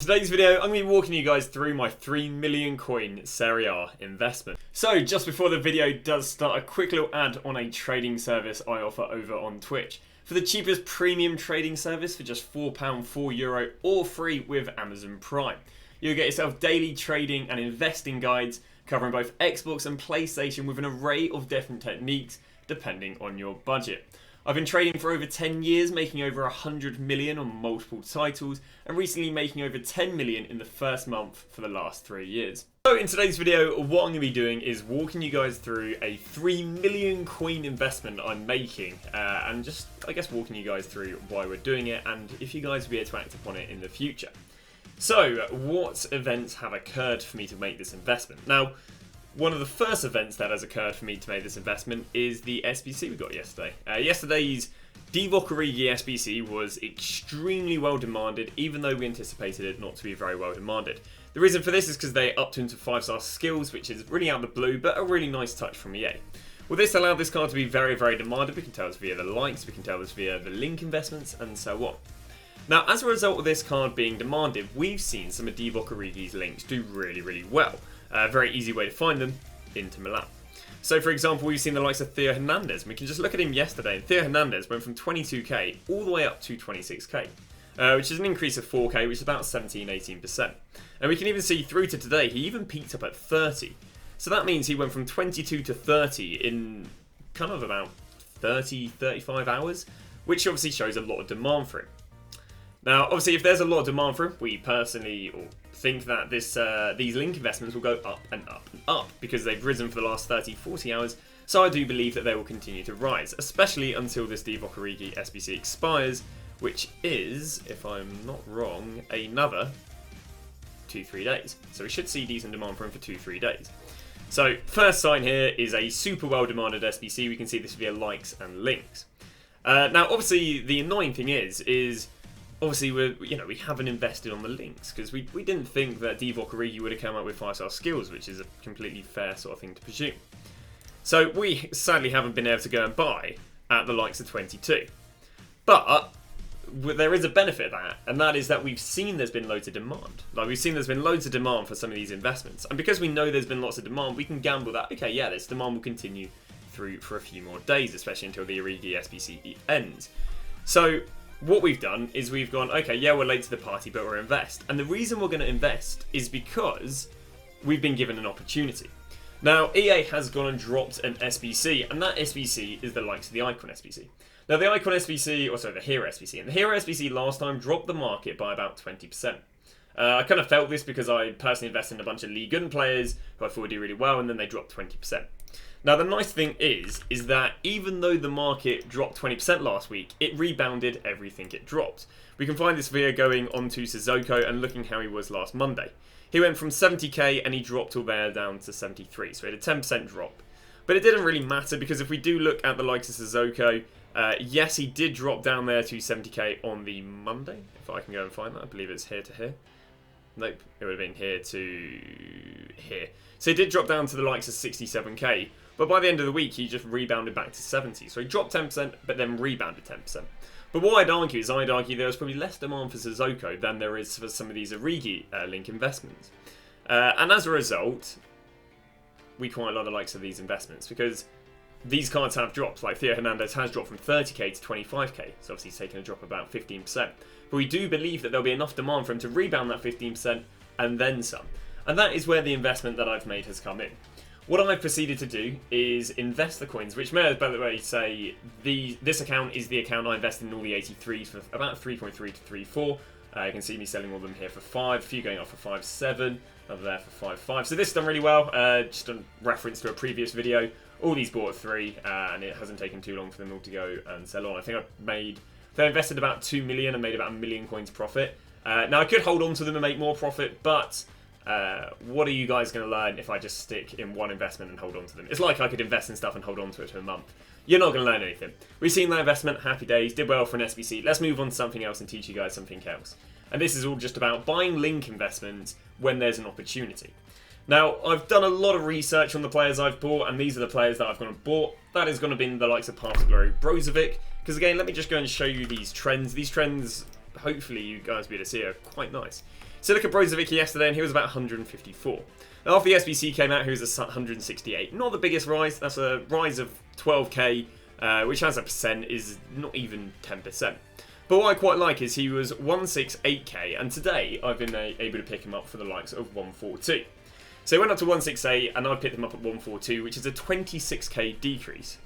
Today's video, I'm going to be walking you guys through my 3 million coin Serie A investment. So just before the video does start, a quick little ad on a trading service I offer over on Twitch. For the cheapest premium trading service for just £4, €4 or free with Amazon Prime. You'll get yourself daily trading and investing guides covering both Xbox and PlayStation with an array of different techniques depending on your budget. I've been trading for over 10 years, making over 100 million on multiple titles, and recently making over 10 million in the first month for the last 3 years. So in today's video, what I'm going to be doing is walking you guys through a 3 million coin investment I'm making, and just, I guess, walking you guys through why we're doing it, and if you guys will be able to act upon it in the future. So, what events have occurred for me to make this investment? Now, one of the first events that has occurred for me to make this investment is the SBC we got yesterday. Yesterday's Divock Origi SBC was extremely well demanded, even though we anticipated it not to be very well demanded. The reason for this is because they upped him to 5-star skills, which is really out of the blue, but a really nice touch from EA. Well, this allowed this card to be very, very demanded. We can tell it's via the likes, we can tell it's via the link investments, and so on. Now, as a result of this card being demanded, we've seen some of Divock Origi's links do really, really well. A very easy way to find them, Inter Milan. So for example, we've seen the likes of Theo Hernandez, and we can just look at him yesterday, and Theo Hernandez went from 22k all the way up to 26k, which is an increase of 4k, which is about 17-18%. And we can even see through to today, he even peaked up at 30. So that means he went from 22 to 30 in kind of about 30-35 hours, which obviously shows a lot of demand for him. Now, obviously, if there's a lot of demand for him, we personally think that these link investments will go up and up and up because they've risen for the last 30-40 hours. So I do believe that they will continue to rise, especially until this Divock Origi SBC expires, which is, if I'm not wrong, another 2-3 days. So we should see decent demand for him for 2-3 days. So first sign here is a super well demanded SBC. We can see this via likes and links. Now, obviously, the annoying thing is obviously, we haven't invested on the links because we didn't think that Divock Origi would have come up with 5-star skills, which is a completely fair sort of thing to presume. So we sadly haven't been able to go and buy at the likes of 22. But there is a benefit of that, and that is that we've seen there's been loads of demand. Like, we've seen there's been loads of demand for some of these investments. And because we know there's been lots of demand, we can gamble that, okay, yeah, this demand will continue through for a few more days, especially until the Origi SBC ends. So what we've done is we've gone, okay, yeah, we're late to the party, but we'll invest. And the reason we're going to invest is because we've been given an opportunity. Now, EA has gone and dropped an SBC, and that SBC is the likes of the Icon SBC. Now, the Icon SBC, or sorry, the Hero SBC, and the Hero SBC last time dropped the market by about 20%. I kind of felt this because I personally invested in a bunch of League One players who I thought would do really well, and then they dropped 20%. Now, the nice thing is that even though the market dropped 20% last week, it rebounded everything it dropped. We can find this via going onto Sissoko and looking how he was last Monday. He went from 70k and he dropped all there down to 73, so he had a 10% drop. But it didn't really matter because if we do look at the likes of Sissoko, yes, he did drop down there to 70k on the Monday. If I can go and find that, I believe it's here to here. Nope, it would have been here to here. So he did drop down to the likes of 67k. But by the end of the week, he just rebounded back to 70. So he dropped 10%, but then rebounded 10%. But what I'd argue is, there was probably less demand for Sissoko than there is for some of these Origi link investments. And as a result, we quite like the likes of these investments because these cards have dropped. Like Theo Hernandez has dropped from 30k to 25k. So obviously he's taken a drop of about 15%. But we do believe that there'll be enough demand for him to rebound that 15% and then some. And that is where the investment that I've made has come in. What I've proceeded to do is invest the coins, which may, by the way, say this account is the account I invested in all the 83s for about 3.3 to 3.4. You can see me selling all of them here for 5, a few going off for 5.7, another there for 5.5. So this has done really well, just a reference to a previous video. All these bought at 3, and it hasn't taken too long for them all to go and sell on. I think I invested about 2 million and made about 1 million coins profit. Now I could hold on to them and make more profit, but what are you guys going to learn if I just stick in one investment and hold on to them? It's like I could invest in stuff and hold on to it for a month. You're not going to learn anything. We've seen that investment, happy days, did well for an SBC. Let's move on to something else and teach you guys something else. And this is all just about buying link investments when there's an opportunity. Now, I've done a lot of research on the players I've bought, and these are the players that I've gone and bought. That is going to be the likes of Path to Glory, Brozovic. Because again, let me just go and show you these trends. These trends, hopefully you guys will be able to see, are quite nice. So look at Brozovic yesterday, and he was about 154. Now, after the SBC came out, he was 168. Not the biggest rise. That's a rise of 12k, which as a percent is not even 10%. But what I quite like is he was 168k, and today I've been able to pick him up for the likes of 142. So he went up to 168, and I picked him up at 142, which is a 26k decrease.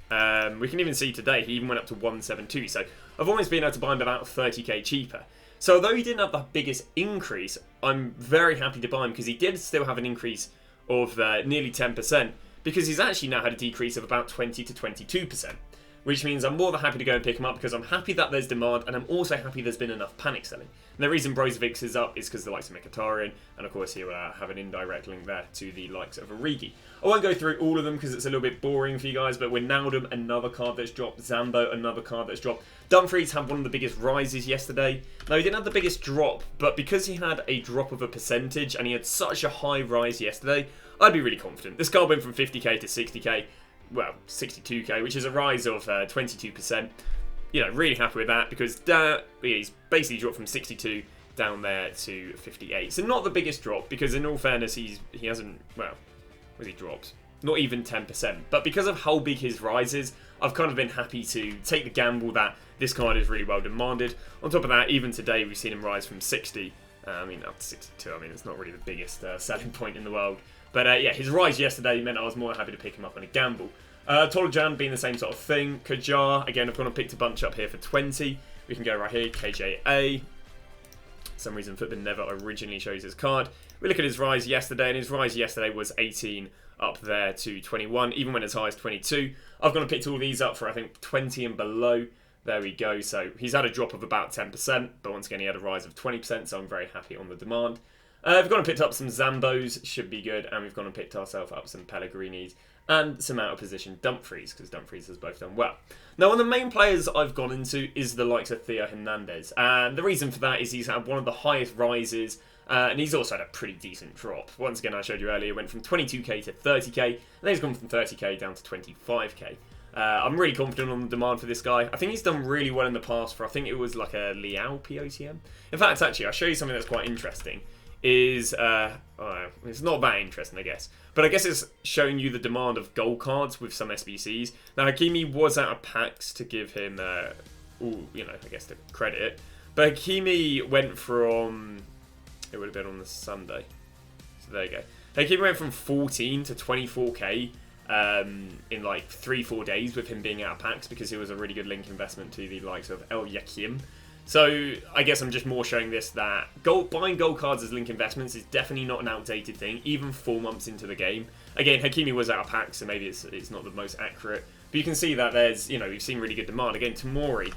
We can even see today he even went up to 172, so I've almost been able to buy him about 30k cheaper. So although he didn't have the biggest increase, I'm very happy to buy him because he did still have an increase of nearly 10%, because he's actually now had a decrease of about 20 to 22%. Which means I'm more than happy to go and pick him up because I'm happy that there's demand, and I'm also happy there's been enough panic selling. And the reason Brozovic is up is because the likes of Mkhitaryan, and of course he will have an indirect link there to the likes of Origi. I won't go through all of them because it's a little bit boring for you guys, but Wijnaldum, another card that's dropped. Zambo, another card that's dropped. Dumfries had one of the biggest rises yesterday. Now, he didn't have the biggest drop, but because he had a drop of a percentage and he had such a high rise yesterday, I'd be really confident. This card went from 50k to 60k. Well, 62k, which is a rise of 22%. You know, really happy with that because he's basically dropped from 62 down there to 58. So not the biggest drop because, in all fairness, he hasn't. Well, where's he dropped? Not even 10%. But because of how big his rise is, I've kind of been happy to take the gamble that this card is really well demanded. On top of that, even today we've seen him rise from 60. Up to 62. I mean, it's not really the biggest selling point in the world. But yeah, his rise yesterday meant I was more happy to pick him up on a gamble. Tolojan being the same sort of thing. Kajar, again, I've gone and picked a bunch up here for 20. We can go right here, KJA. For some reason, Footbin never originally shows his card. We look at his rise yesterday, and his rise yesterday was 18 up there to 21, even when as high as 22. I've gone and picked all these up for, I think, 20 and below. There we go. So he's had a drop of about 10%, but once again, he had a rise of 20%, so I'm very happy on the demand. We've gone and picked up some Zambos, should be good, and we've gone and picked ourselves up some Pellegrinis and some out of position Dumfries, because Dumfries has both done well. Now, one of the main players I've gone into is the likes of Theo Hernandez, and the reason for that is he's had one of the highest rises, and he's also had a pretty decent drop. Once again, I showed you earlier, it went from 22k to 30k, and then he's gone from 30k down to 25k. I'm really confident on the demand for this guy. I think he's done really well in the past for, I think it was like a Liao POTM. In fact, actually, I'll show you something that's quite interesting. It's not that interesting, I guess. But I guess it's showing you the demand of gold cards with some SBCs. Now, Hakimi was out of packs to give him, I guess to credit it. But Hakimi went from, it would have been on the Sunday. So there you go. Hakimi went from 14 to 24k in like 3-4 days with him being out of packs because he was a really good link investment to the likes of El Yakim. So I guess I'm just more showing this that buying gold cards as link investments is definitely not an outdated thing, even 4 months into the game. Again, Hakimi was out of pack, so maybe it's not the most accurate. But you can see that there's, we've seen really good demand. Again, Tomori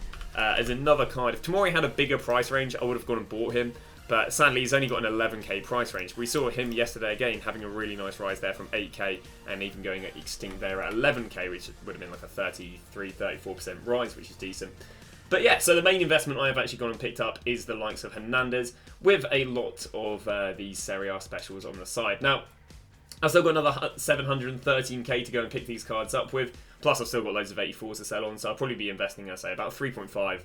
is another card. If Tomori had a bigger price range, I would have gone and bought him. But sadly, he's only got an 11k price range. We saw him yesterday again having a really nice rise there from 8k and even going extinct there at 11k, which would have been like a 33-34% rise, which is decent. But yeah, so the main investment I have actually gone and picked up is the likes of Hernandez with a lot of these Serie A specials on the side. Now, I've still got another 713k to go and pick these cards up with. Plus, I've still got loads of 84s to sell on, so I'll probably be investing, I'd say, about 3.5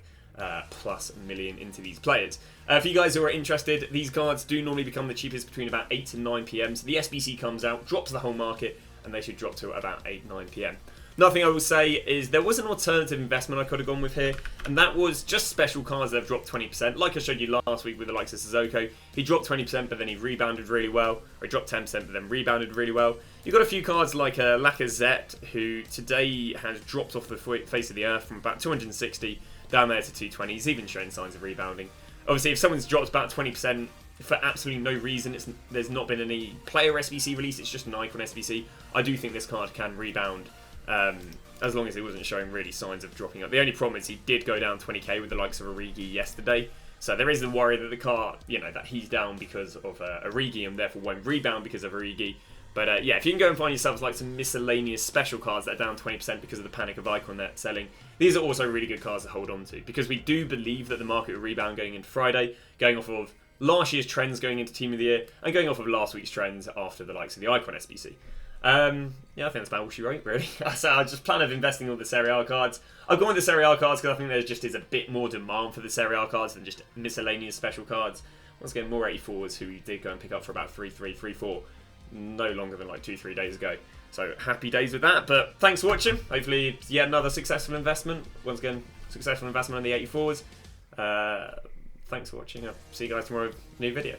plus million into these players. For you guys who are interested, these cards do normally become the cheapest between about 8 and 9 p.m. So the SBC comes out, drops the whole market, and they should drop to about 8-9 p.m. Another thing I will say is there was an alternative investment I could have gone with here, and that was just special cards that have dropped 20%. Like I showed you last week with the likes of Sissoko, he dropped 20%, but then he rebounded really well, or he dropped 10%, but then rebounded really well. You've got a few cards like Lacazette, who today has dropped off the face of the earth from about 260 down there to 220. He's even showing signs of rebounding. Obviously, if someone's dropped about 20% for absolutely no reason, there's not been any player SBC release, it's just an icon SBC, I do think this card can rebound. As long as he wasn't showing really signs of dropping up. The only problem is he did go down 20k with the likes of Origi yesterday. So there is the worry that the card, that he's down because of Origi and therefore won't rebound because of Origi. But yeah, if you can go and find yourselves like some miscellaneous special cards that are down 20% because of the panic of icon net selling, these are also really good cards to hold on to because we do believe that the market will rebound going into Friday, going off of last year's trends going into Team of the Year and going off of last week's trends after the likes of the icon SBC. Yeah, I think that's about all she wrote, really. So I just plan on investing all the Serie A cards. I've gone with the Serie A cards because I think there just is a bit more demand for the Serie A cards than just miscellaneous special cards. Once again, more 84s who we did go and pick up for about 3.3, 3.4, no longer than like 2-3 days ago. So happy days with that. But thanks for watching. Hopefully yet another successful investment. Once again, successful investment in the 84s. Thanks for watching. I'll see you guys tomorrow with a new video.